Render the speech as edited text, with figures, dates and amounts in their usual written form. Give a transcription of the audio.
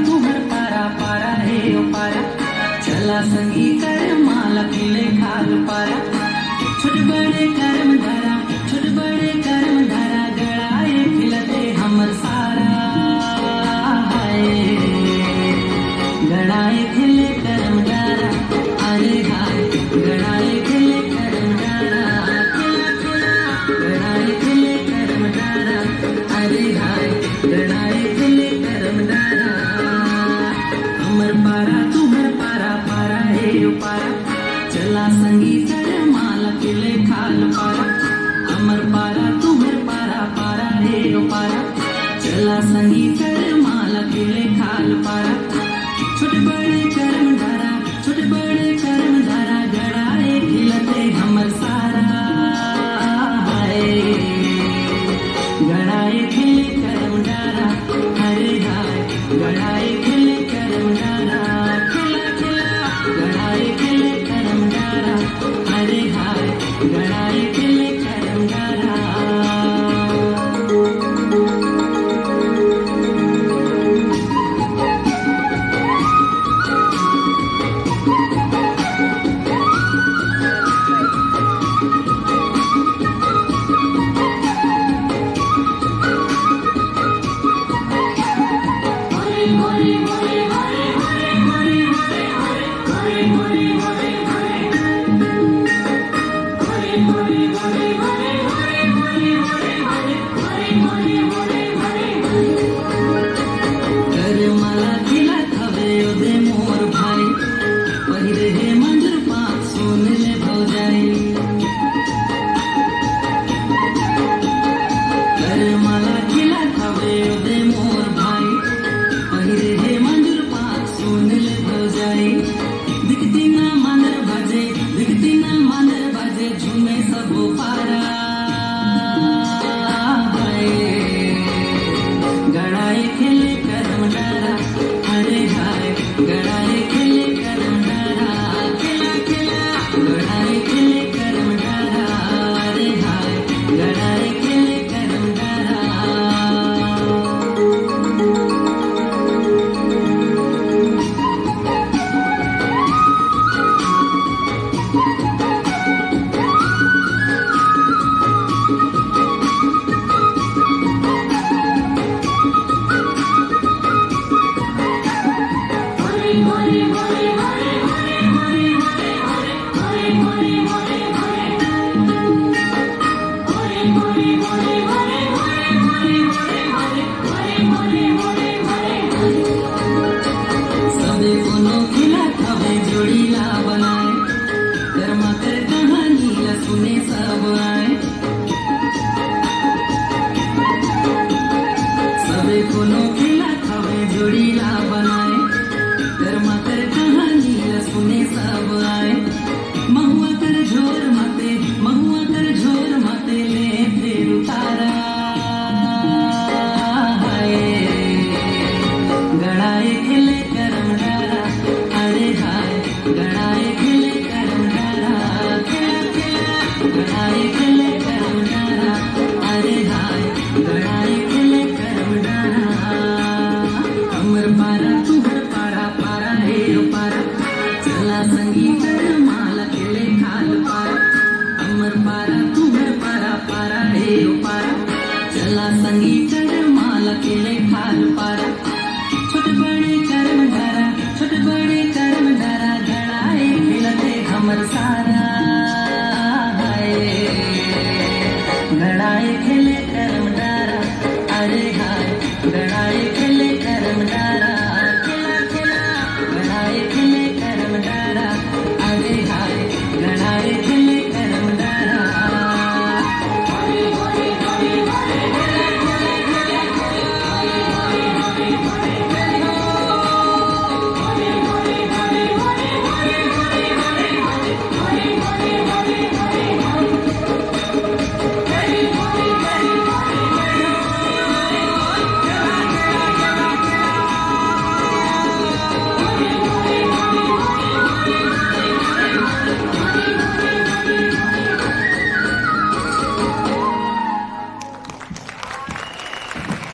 तुहर पारा पारा हे ओ पारा चला संगी कर माला खिले खाल पारा छोट बड़े कर्म धारा छोट बड़े कर्म धारा गड़ाए खिलते हमर सारा हाय गड़ाए खिले कर्म धारा अरे हाय गड़ाए खिले कर्म धारा खिला खिला गड़ाए खिले कर्म धारा अरे हाय गड़ाए खिले कर्म धारा हमर पारा तुहर पारा पारा हे ओ पारा चला संगी कर माला खिले खाल पारा अमर पारा तुहर पारा पारा हे ओ पारा चला संगी कर माला खिले खाल पारा छोट बड़े कर्म धारा छोट बड़े कर्म धारा गड़ाए खिलते हमर सारा हाय गड़ाए खिले कर्म धारा अरे हाय गड़ाए खिले कर्म धारा खिला खिला गड़ाए खिले कर्म धारा अरे हाय गड़ाए खिले कर्म धारा मला खिला खबे ओदे मोर भाई पहिरे हे मंजूर पाक सोन ले भौजाई मला खिला खबे ओदे मोर भाई पहिरे हे मंजूर पाक सोन ले भौजाई दिखती ना मांदर बाजे झूमे सब पारा गड़ाए खिले कर्म डारा अरे हाय गड़ाए खिले कर्म डारा खिला खिला गड़ाए खिले कर्म डारा अरे हाय गड़ाए खिले कर्म डारा सबे कोनो खिला खबे जोड़ीला बनाए कर्मा कर कहानी ला सुने सब आए सबे कोनो खिला खबे जोड़ीला बनाए कर्मा कर कहानी ला सुने सब आए महुआ कर झोर मते ले फिर उतारा हाय गड़ाए